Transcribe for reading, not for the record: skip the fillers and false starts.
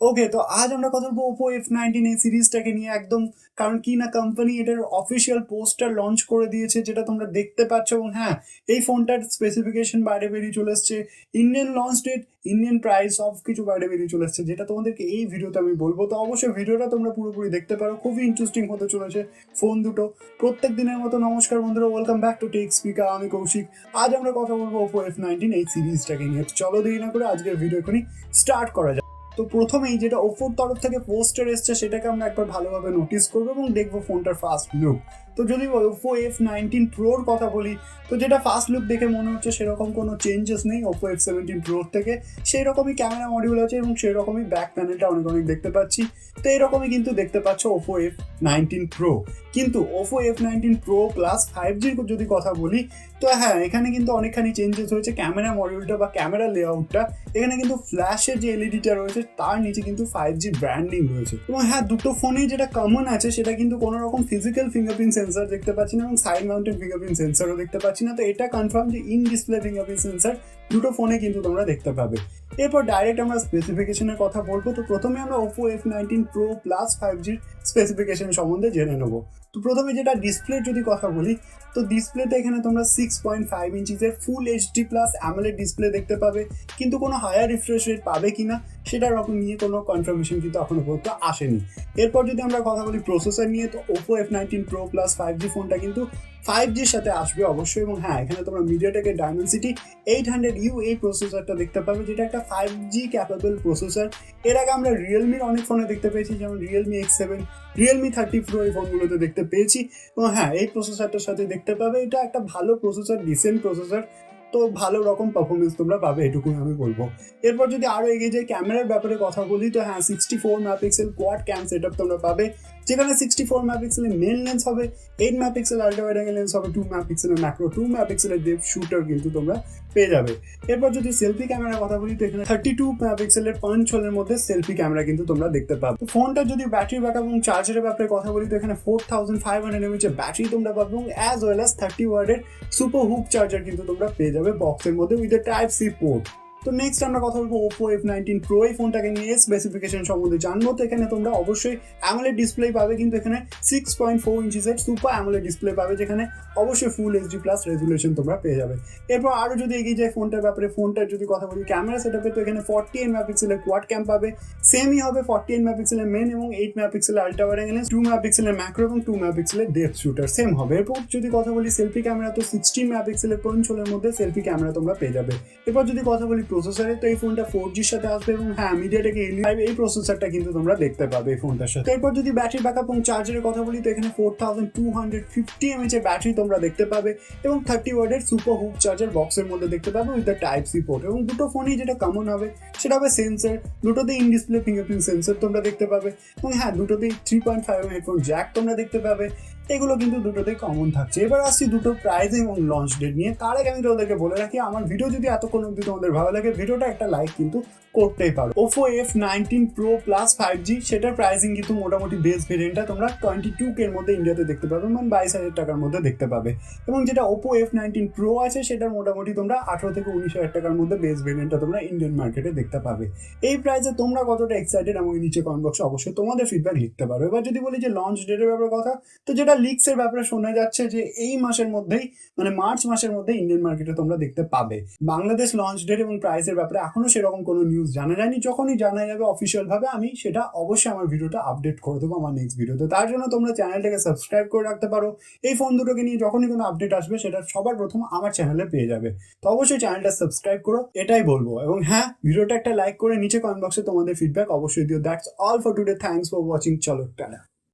ওকে, তো আজ আমরা কথা বলবো ওপো F19 এই সিরিজটাকে নিয়ে একদম। কারণ কি না, কোম্পানি এটার অফিসিয়াল পোস্টার লঞ্চ করে দিয়েছে, যেটা তোমরা দেখতে পাচ্ছ। এবং হ্যাঁ, এই ফোনটার স্পেসিফিকেশন বাইরে বেরিয়ে চলে এসছে, Indian launch date, Indian price, সব কিছু বাইরে বেরিয়ে চলে এসছে, যেটা তোমাদেরকে এই ভিডিওতে আমি বলবো। তো অবশ্যই ভিডিওটা তোমরা পুরোপুরি দেখতে পারো, খুবই ইন্টারেস্টিং হতে চলেছে ফোন দুটো। প্রত্যেক দিনের মতো নমস্কার বন্ধুরা, welcome back to tech speaker, আমি কৌশিক। আজ আমরা কথা বলবো ওপো F19 এই সিরিজটাকে নিয়ে। চলো দেরি না করে আজকের ভিডিও এখনই স্টার্ট করা যাক। তো প্রথমেই যেটা ওপোর তরফ থেকে পোস্টার এসছে সেটাকে আমরা একবার ভালোভাবে নোটিস করবো এবং দেখবো ফোনটার ফার্স্ট লুক। তো যদি ওপো F19 প্রোর কথা বলি, তো যেটা ফার্স্ট লুক দেখে মনে হচ্ছে সেরকম কোনো চেঞ্জেস নেই ওপো F17 প্রোর থেকে। সেই রকমই ক্যামেরা মডিউল আছে এবং সেই রকমই ব্যাক প্যানেলটা অনেক দেখতে পাচ্ছি। তো এরকমই কিন্তু দেখতে পাচ্ছ ওপো F19 প্রো। কিন্তু ওপো F19 প্রো প্লাস 5Gর যদি কথা বলি, তো হ্যাঁ, এখানে কিন্তু অনেকখানি চেঞ্জেস হয়েছে। ক্যামেরা মডিউলটা বা ক্যামেরা লেআউটটা, এখানে কিন্তু ফ্ল্যাশের যে এলইডিটা রয়েছে তার নিচে কিন্তু 5G ব্র্যান্ডিং রয়েছে। এবং হ্যাঁ, দুটো ফোনেই যেটা কমন আছে সেটা কিন্তু কোনো রকম ফিজিক্যাল ফিঙ্গারপ্রিন্ট সেন্সর দেখতে পাচ্ছি না এবং সাইড মাউন্টেড ফিঙ্গারপ্রিন্ট সেন্সরও দেখতে পাচ্ছি না। তো এটা কনফার্ম যে ইন ডিসপ্লে ফিঙ্গারপ্রিন্ট সেন্সর দুটো ফোনে কিন্তু তোমরা দেখতে পাবে। এরপর ডাইরেক্ট আমরা স্পেসিফিকেশনের কথা বলবো। তো প্রথমে আমরা ওপো F19 প্রো প্লাস 5Gর স্পেসিফিকেশন সম্বন্ধে জেনে নেবো। তো প্রথমে যেটা ডিসপ্লের যদি কথা বলি, তো ডিসপ্লেতে এখানে তোমরা 6.5 ইঞ্চিসের full HD plus AMOLED display দেখতে পাবে। কিন্তু কোনো হায়ার রিফ্রেশ রেট পাবে কিনা সেটার রকম নিয়ে কোনো কনফার্মেশন কিন্তু এখনো পর্যন্ত আসেনি। এরপর যদি আমরা কথা বলি প্রসেসর নিয়ে, তো Oppo F19 pro plus 5G ফোনটা কিন্তু 5Gর সাথে আসবে অবশ্যই। এবং হ্যাঁ, এখানে তোমরা মিডিয়াটেকের ডায়মেনসিটি 800U এই প্রসেসরটা দেখতে পাবে, যেটা একটা 5G ক্যাপেবল প্রসেসর। এর আগে আমরা রিয়েলমির অনেক ফোনে দেখতে পেয়েছি, যেমন রিয়েলমি X7, রিয়েলমি 30 প্রো এই ফোনগুলোতে দেখতে পেয়েছি। এবং হ্যাঁ, এই প্রসেসরটার সাথে দেখতে পাবে এটা একটা ভালো প্রসেসর, ডিসেন্ট প্রসেসর। তো ভালো রকম পারফরমেন্স তোমরা পাবে, এটুকুই আমি বলবো। এরপর যদি আরও এগিয়ে যাই ক্যামেরার ব্যাপারে কথা বলি, তো হ্যাঁ, 64 মেগাপিক্সেল কোয়াড ক্যাম সেট আপ তোমরা পাবে, যেখানে 64 মেগাপিক্সেলের মেন লেন্স হবে, 8 megapixel ultra wide angle lens হবে, 2 মেগাপিক্সেলের ম্যাক্রো, 2 মেগাপিক্সেলের ডেপথ শুটার কিন্তু তোমরা পেয়ে যাবে। এরপর যদি সেলফি ক্যামেরার কথা বলি, তো এখানে 32 মেগাপিক্সেলের পাঞ্চ হোলের মধ্যে সেলফি ক্যামেরা কিন্তু তোমরা দেখতে পাবে। তো ফোনটা যদি ব্যাটারি ব্যাকআপ এবং চার্জারের ব্যাপারে কথা বলি, তো এখানে 4500 mAh এর ব্যাটারি তোমরা পাবে এবং অ্যাজ ওয়েল অ্যাজ 30 ওয়াটের সুপার হুক চার্জার কিন্তু তোমরা পেয়ে যাবে বক্সের মধ্যে with a type C port. তো নেক্সট আমরা কথা বলবো ওপো F19 প্রো এই ফোনটাকে নিয়ে স্পেসিফিকেশন সম্বন্ধে জানবো। তো এখানে তোমরা অবশ্যই অ্যামোলেড ডিসপ্লে পাবে, কিন্তু এখানে 6.4 ইঞ্চিসের সুপার অ্যামোলেড ডিসপ্লে পাবে, যেখানে অবশ্যই ফুল এইচডি প্লাস রেজুলেশন তোমরা পেয়ে যাবে। এরপর আরও যদি এগিয়ে যায় ফোনটার ব্যাপারে, ফোনটার যদি কথা বলি ক্যামেরা সেটআপে, তো এখানে 48 মেগাপিক্সেলের কোয়াড ক্যাম পাবে, সেমই হবে 48 মেগাপিক্সেলের মেন এবং 8 মেগাপিক্সেলের আল্ট্রা ওয়াইড অ্যাঙ্গেল, 2 মেগাপিক্সেলের ম্যাক্রো এবং 2 মেগাপিক্সেলের ডেপথ শুটার সেম হবে। এরপর যদি কথা বলি সেলফি ক্যামেরা, তো 16 মেগাপিক্সেলের পঞ্চ হোলের মধ্যে সেলফি ক্যামেরা তোমরা পেয়ে যাবে। এরপর যদি কথা বলি প্রসেসরে, তো এই ফোনটা 4Gর সাথে আসবে এবং হ্যাঁ, মিডিয়াটেক Helio 5 এই প্রসেসরটা কিন্তু তোমরা দেখতে পাবে এই ফোনটার সাথে। এরপর যদি ব্যাটারি ব্যাকআপ এবং চার্জারের কথা বলি, তো এখানে 4250 mAh এর ব্যাটারি তোমরা দেখতে পাবে এবং 30 ওয়াটের সুপার হুক চার্জার বক্সের মধ্যে দেখতে পাবে with the type C port. এবং দুটো ফোনই যেটা কমন হবে সেটা হবে সেন্সর, দুটোতেই ইন ডিসপ্লে ফিঙ্গারপ্রিন্ট সেন্সর তোমরা দেখতে পাবে। এবং হ্যাঁ, দুটোতেই 3.5 হেডফোন জ্যাক তোমরা দেখতে পাবে। এগুলো কিন্তু দুটোতেই কমন থাকছে। এবার আসছি দুটো প্রাইসিং এবং লঞ্চ ডেট নিয়ে। তার আগে আমি তোমাদেরকে বলে রাখি, আমার ভিডিও যদি এতক্ষণ অবধি তোমাদের ভালো লাগে, ভিডিওটা একটা লাইক কিন্তু করতেই পারো। Oppo F19 pro plus 5G সেটার প্রাইসিং কিন্তু মোটামুটি বেস ভেরিয়েন্টটা তোমরা 22K এর মধ্যে ইন্ডিয়াতে দেখতে পাবে, মানে 22,000 টাকার মধ্যে দেখতে পাবে। এবং যেটা ওপো F19 প্রো আছে সেটার মোটামুটি তোমরা 18 থেকে 19,000 টাকার মধ্যে বেস ভেরিয়েন্টটা তোমরা ইন্ডিয়ান মার্কেটে দেখতে পাবে। এই প্রাইসে তোমরা কতটা এক্সাইটেড আমাকে নিচে কমেন্ট বক্সে অবশ্যই তোমাদের ফিডব্যাক লিখতে পারো। এবার যদি বলি যে লঞ্চ ডেটের ব্যাপারে কথা, তো যেটা লিক্সের ব্যাপারে শোনা যাচ্ছে যে এই মাসের মধ্যেই, মানে মার্চ মাসের মধ্যে ইন্ডিয়ান মার্কেটে তোমরা দেখতে পাবে। বাংলাদেশ লঞ্চ ডেট এবং প্রাইসের ব্যাপারে এখনো সেরকম কোনো নিউজ জানা যায়নি। যখনই জানা যাবে অফিসিয়াল ভাবে আমি সেটা অবশ্যই আমার ভিডিওটা আপডেট করে দেবো আমার নেক্সট ভিডিওতে। তার জন্য তোমরা চ্যানেলটাকে সাবস্ক্রাইব করে রাখতে পারো। এই ফোন দুটোকে নিয়ে যখনই কোনো আপডেট আসবে সেটা সবার প্রথম আমার চ্যানেলে পেয়ে যাবে। তো অবশ্যই চ্যানেলটা সাবস্ক্রাইব করো, এটাই বলবো। এবং হ্যাঁ, ভিডিওটা একটা লাইক করে নিচে কমেন্ট বক্সে তোমাদের ফিডব্যাক অবশ্যই দিও। That's all for today, thanks for watching. চলো টাটা।